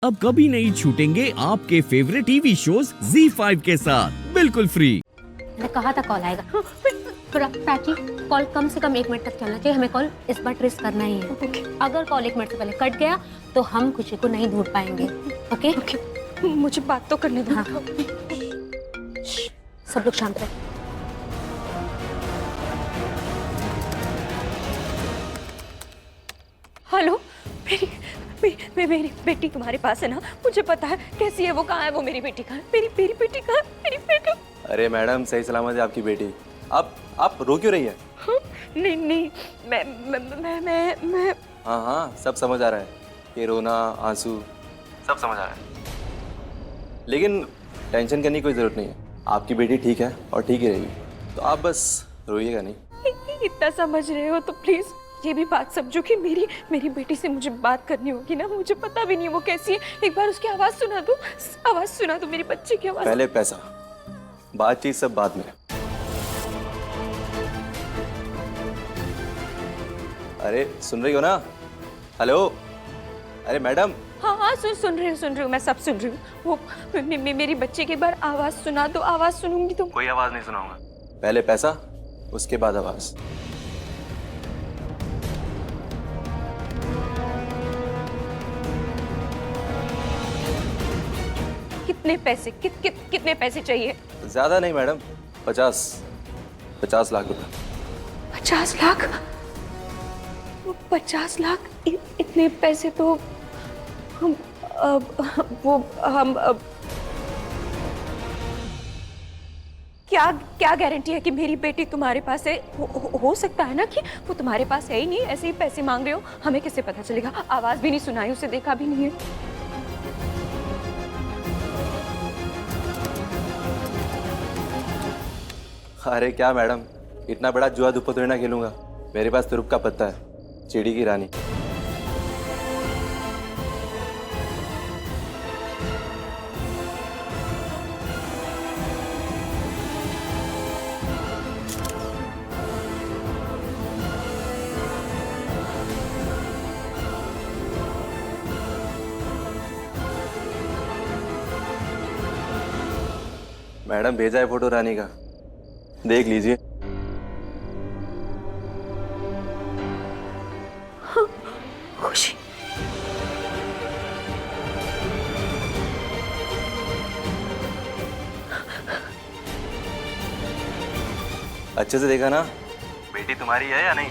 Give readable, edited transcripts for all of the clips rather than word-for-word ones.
अब कभी नहीं छूटेंगे आपके फेवरेट टीवी शोज ZEE5 के साथ बिल्कुल फ्री। मैंने कहा था कॉल आएगा। प्राची, कॉल कम से कम 1 मिनट तक चलना चाहिए। हमें कॉल इस बार ट्रेस करना ही है। अगर कॉल 1 मिनट से पहले कट गया तो हम खुशी को नहीं ढूंढ पाएंगे। ओके? मुझे बात तो करने दो। हाँ। सब लोग शांत रहे। हेलो, मेरी बेटी तुम्हारे पास है ना? मुझे पता है कैसी है वो, कहाँ है वो, मेरी बेटी कहाँ है? मेरी बेटी कहाँ है? मेरी बेटी। अरे मैडम, सही सलामत है आपकी बेटी। आप रो क्यों रही है? हाँ? नहीं, मैं हाँ, सब समझ आ रहा है। ये रोना, आंसू सब समझ आ रहा है, लेकिन टेंशन करने की कोई जरूरत नहीं है। आपकी बेटी ठीक है और ठीक ही रहेगी, तो आप बस रोइएगा नहीं। इतना समझ रहे हो तो प्लीज ये भी बात समझो कि मेरी बेटी से मुझे बात करनी होगी ना। मुझे पता भी नहीं है वो कैसी है। एक बार उसकी आवाज सुना दो, मेरी बच्ची की आवाज। पहले पैसा, बातचीत सब बाद में। अरे सुन रही हो ना? हेलो, अरे मैडम। हाँ, सुन रही हूँ, मैं सब सुन रही हूँ। वो मेरी बच्ची की एक बार आवाज सुना दो। आवाज सुनूंगी तो। कोई आवाज नहीं सुनाऊंगा। पहले पैसा, उसके बाद आवाज। कितने पैसे कितने पैसे चाहिए? ज्यादा नहीं मैडम, 50 लाख रुपए। 50 लाख? 50 लाख? इतने पैसे तो हम क्या गारंटी है कि मेरी बेटी तुम्हारे पास है? हो सकता है ना कि वो तुम्हारे पास है ही नहीं, ऐसे ही पैसे मांग रहे हो। हमें कैसे पता चलेगा? आवाज भी नहीं सुनाई, उसे देखा भी नहीं है। अरे क्या मैडम, इतना बड़ा जुआ दुप्पा थोड़ी ना खेलूंगा। मेरे पास तुरुप का पत्ता है, चिड़ी की रानी। मैडम भेजा है फोटो रानी का, देख लीजिए। खुशी, अच्छे से देखा ना? बेटी तुम्हारी है या नहीं?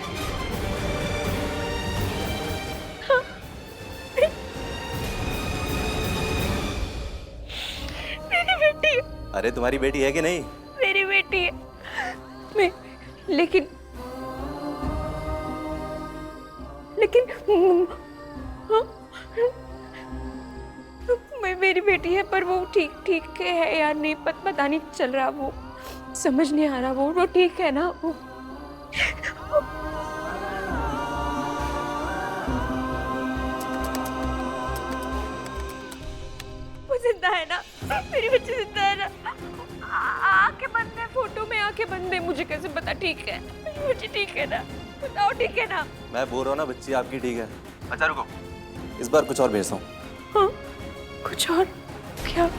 मेरी बेटी। अरे तुम्हारी बेटी है कि नहीं? मेरी बेटी है। लेकिन हाँ, मेरी बेटी है, पर वो ठीक है या नहीं पता नहीं चल रहा। वो समझ नहीं आ रहा। वो ठीक है ना? वो जिंदा है ना? मेरी बच्ची जिंदा है ना? आंखें बंद है, फोटो में आंखें बंद है। मुझे कैसे पता ठीक है? मेरी बच्ची ठीक है ना? बताओ ठीक है ना? मैं बोल रहा हूँ ना, बच्ची आपकी ठीक है। अच्छा रुको, इस बार कुछ और भेजता हूँ। हाँ, कुछ और? क्या?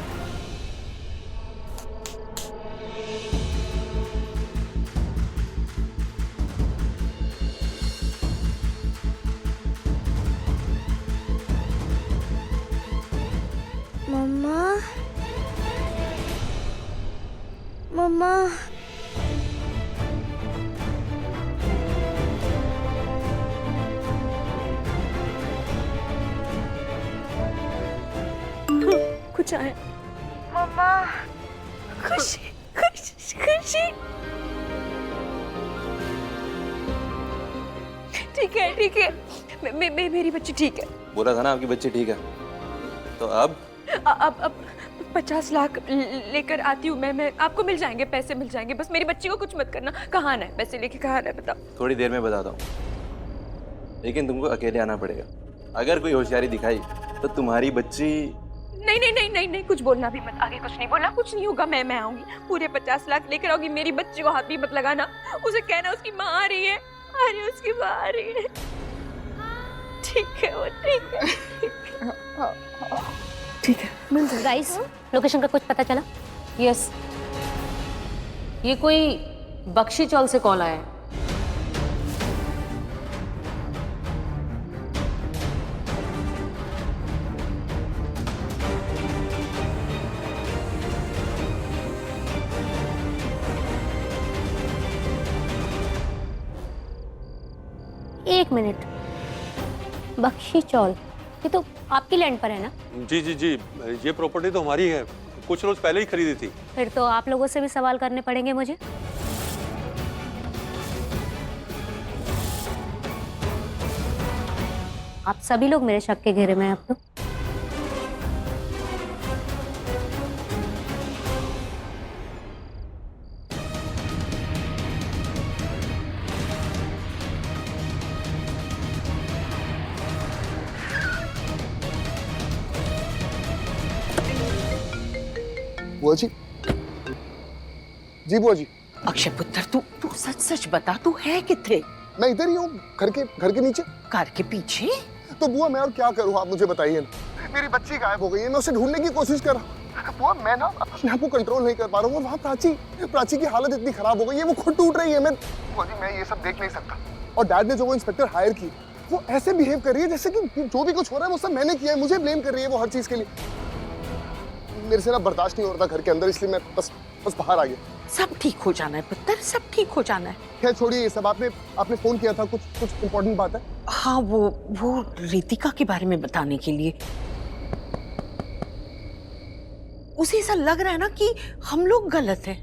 मम्मा कुछ आया? मम्मा खुशी। ठीक है। मेरी बच्ची ठीक है। बोला था ना आपकी बच्ची ठीक है। तो अब 50 लाख लेकर आती हूँ मैं। आपको मिल जाएंगे, पैसे मिल जाएंगे। बस मेरी बच्ची को कुछ मत करना। कहाँ आना है? पैसे लेके कहाँ आना है बताओ। थोड़ी देर में बताता हूँ, लेकिन तुमको अकेले आना पड़ेगा। अगर कोई होशियारी दिखाई तो तुम्हारी बच्ची। नहीं, कुछ बोलना भी मत। आगे कुछ नहीं बोलना। कुछ नहीं होगा। मैं आऊंगी, पूरे 50 लाख लेकर आऊंगी। मेरी बच्ची को हाथ भी मत लगाना। उसे कहना उसकी माँ आ रही है। उसकी माँ आ रही है। ठीक है, वो ठीक है। ठीक है। गाइस, लोकेशन का कुछ पता चला? यस, ये कोई बख्शी चौल से कॉल आया है। एक मिनट, बख्शी चौल, ये तो आपकी लैंड पर है ना? जी जी जी, ये प्रॉपर्टी तो हमारी है, कुछ रोज पहले ही खरीदी थी। फिर तो आप लोगों से भी सवाल करने पड़ेंगे मुझे। आप सभी लोग मेरे शक के घेरे में हैं अब तो। बुआ जी, जी बुआ जी, अक्षय पुत्र, तू सच सच बता, तू है किथे? मैं इधर ही हूँ, घर के नीचे। कार के पीछे? तो बुआ मैं और क्या करूँ, आप मुझे बताइए ना। मेरी बच्ची गायब हो गई है, मैं उसे ढूंढने की कोशिश कर रहा हूँ। बुआ मैं ना अपने आप को कंट्रोल नहीं कर पा रहा हूँ। वहाँ प्राची की हालत इतनी खराब हो गई है, वो खुद टूट रही है। बुआ जी मैं ये सब देख नहीं सकता। और डैड ने जो वो इंस्पेक्टर हायर की, वो ऐसे बिहेव कर रही है जैसे कि जो भी कुछ हो रहा है वो सब मैंने किया है, मुझे ब्लेम कर रही है वो हर चीज के लिए। मेरे से ना बर्दाश्त नहीं हो रहा था घर के अंदर, इसलिए मैं बस बाहर आ गया। सब ठीक हो जाना है पुत्र, सब ठीक हो जाना है। खैर छोड़िए ये सब, आपने फोन किया था, कुछ इम्पोर्टेंट बात है? हाँ, वो रितिका के बारे में बताने के लिए। उसे ऐसा लग रहा है ना कि हम लोग गलत हैं।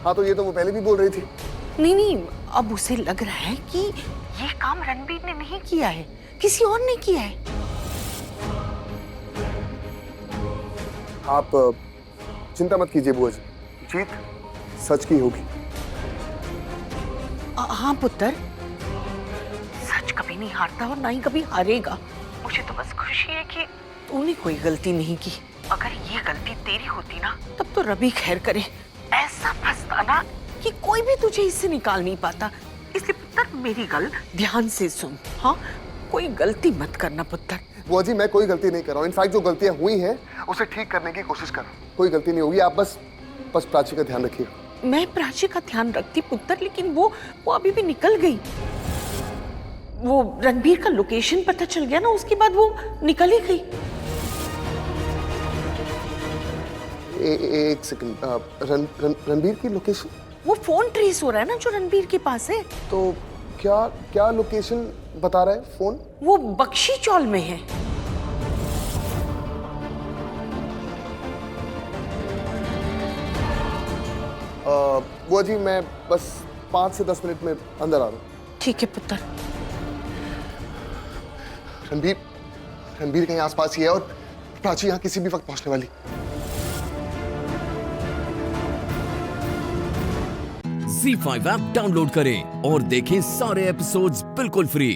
हाँ तो ये तो वो पहले भी बोल रही थी। नहीं, अब उसे लग रहा है कि ये काम रणबीर ने नहीं किया है, किसी और ने किया है। आप चिंता मत कीजिए बुआ जी, जीत सच की होगी। हाँ पुत्र, सच कभी नहीं हारता और ना ही कभी हारेगा। मुझे तो बस खुशी है कि तूने कोई गलती नहीं की। अगर ये गलती तेरी होती ना, तब तो रबी खैर करे। ऐसा फंसता ना कि कोई भी तुझे इससे निकाल नहीं पाता। इसलिए पुत्र मेरी गल ध्यान से सुन। हाँ, कोई गलती मत करना पुत्र। बुआ जी मैं कोई गलती नहीं कर रहा हूँ, इनफैक्ट जो गलतियां हुई हैं उसे ठीक करने की कोशिश कर रहा हूँ। कोई गलती नहीं होगी, आप बस प्राची का ध्यान रखिए। मैं प्राची का ध्यान रखती पुत्र, लेकिन वो अभी भी निकल गई। वो रणबीर का लोकेशन पता चल गया ना, उसके बाद वो निकल ही गई। एक सेकंड, रणबीर की लोकेशन? वो फोन ट्रेस हो रहा है ना जो रणबीर के पास है। तो क्या लोकेशन बता रहा है फोन? वो बख्शी चौल में है। बुआ जी मैं बस 5 से 10 मिनट में अंदर आ रहा हूँ। ठीक है पुत्र। रणबीर कहीं आसपास ही है और प्राची यहाँ किसी भी वक्त पहुंचने वाली। Z5 ऐप डाउनलोड करें और देखें सारे एपिसोड्स बिल्कुल फ्री।